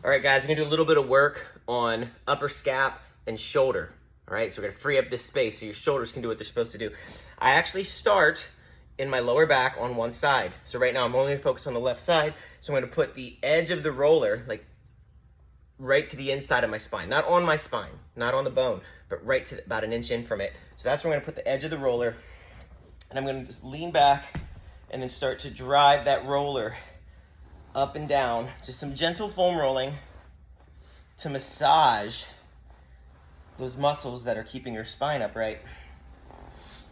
All right, guys, we're gonna do a little bit of work on upper scap and shoulder. All right, so we're gonna free up this space so your shoulders can do what they're supposed to do. I actually start in my lower back on one side. So right now I'm only focused on the left side. So I'm gonna put the edge of the roller, like right to the inside of my spine, not on my spine, not on the bone, but right to about an inch in from it. So that's where I'm gonna put the edge of the roller, and I'm gonna just lean back and then start to drive that roller up and down, just some gentle foam rolling to massage those muscles that are keeping your spine upright.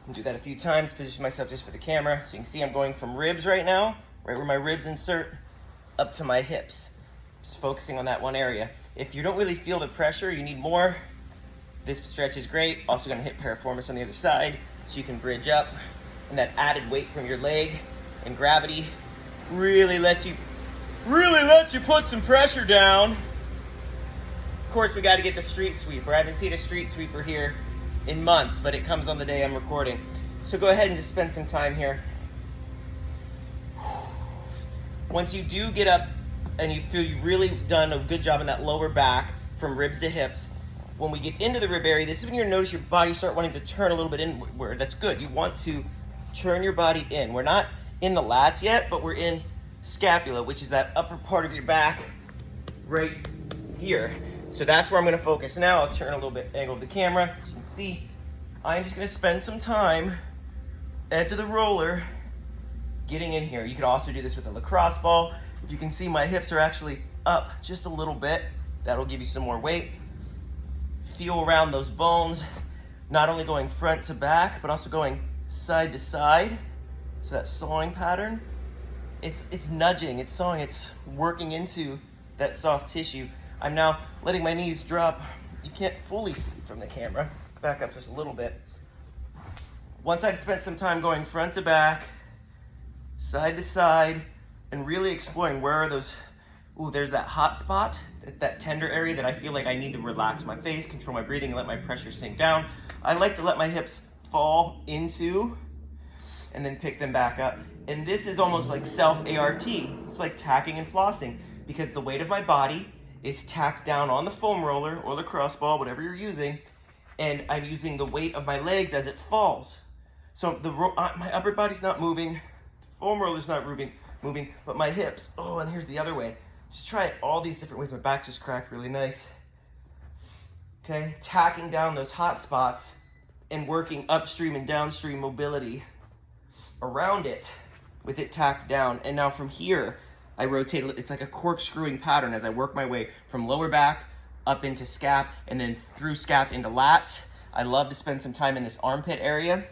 I'll do that a few times, position myself just for the camera. So you can see I'm going from ribs right now, right where my ribs insert, up to my hips. Just focusing on that one area. If you don't really feel the pressure, you need more, this stretch is great. Also gonna hit piriformis on the other side so you can bridge up. And that added weight from your leg and gravity really lets you put some pressure down. Of course, we got to get the street sweeper. I haven't seen a street sweeper here in months, but it comes on the day I'm recording. So go ahead and just spend some time here. Once you do get up and you feel you've really done a good job in that lower back from ribs to hips, when we get into the rib area, this is when you're gonna notice your body start wanting to turn a little bit inward. That's good. You want to turn your body in. We're not in the lats yet, but we're in scapula, which is that upper part of your back right here. So that's where I'm gonna focus now. I'll turn a little bit angle of the camera. As you can see, I'm just gonna spend some time edge of the roller getting in here. You could also do this with a lacrosse ball. If you can see, my hips are actually up just a little bit. That'll give you some more weight. Feel around those bones, not only going front to back, but also going side to side. So that sawing pattern, it's nudging, it's sawing, it's working into that soft tissue. I'm now letting my knees drop. You can't fully see from the camera. Back up just a little bit. Once I've spent some time going front to back, side to side, and really exploring where are those, there's that hot spot, that tender area that I feel like I need to relax my face, control my breathing, and let my pressure sink down. I like to let my hips fall into and then pick them back up. And this is almost like self-ART. It's like tacking and flossing, because the weight of my body is tacked down on the foam roller or the lacrosse ball, whatever you're using, and I'm using the weight of my legs as it falls. So my upper body's not moving, the foam roller's not moving, but my hips, and here's the other way. Just try it all these different ways. My back just cracked really nice. Okay, tacking down those hot spots and working upstream and downstream mobility around it with it tacked down. And now from here, I rotate, it's like a corkscrewing pattern as I work my way from lower back up into scap and then through scap into lats. I love to spend some time in this armpit area,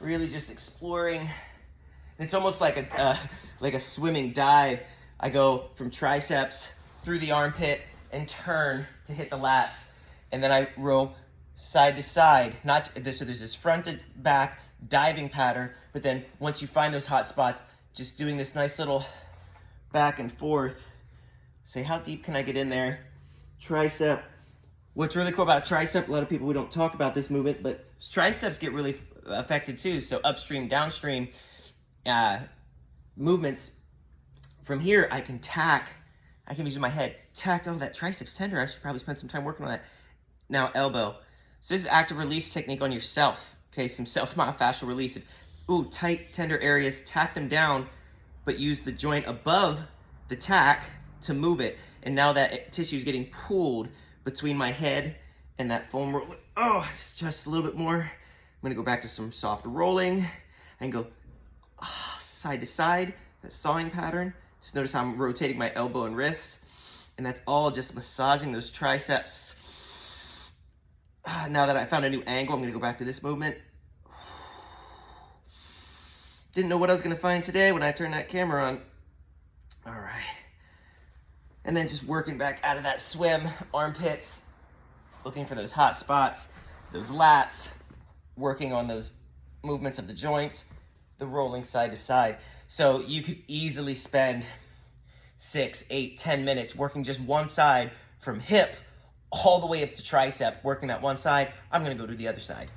really just exploring. It's almost like a swimming dive. I go from triceps through the armpit and turn to hit the lats. And then I roll side to side, so there's this front to back diving pattern, but then once you find those hot spots, just doing this nice little back and forth. Say, how deep can I get in there? Tricep. What's really cool about a tricep, a lot of people, we don't talk about this movement, but triceps get really affected too. So upstream, downstream movements. From here, I can use my head, tack that triceps tender. I should probably spend some time working on that. Now elbow. So this is active release technique on yourself. Okay, some myofascial release. Tight, tender areas, tack them down, but use the joint above the tack to move it. And now that tissue is getting pulled between my head and that foam roller. Just a little bit more. I'm gonna go back to some soft rolling and go side to side, that sawing pattern. Just notice how I'm rotating my elbow and wrist. And that's all just massaging those triceps. Now that I found a new angle, I'm gonna go back to this movement. Didn't know what I was gonna find today when I turned that camera on. All right. And then just working back out of that swim, armpits, looking for those hot spots, those lats, working on those movements of the joints, the rolling side to side. So you could easily spend 6, 8, 10 minutes working just one side from hip all the way up to tricep, working that one side. I'm gonna go to the other side.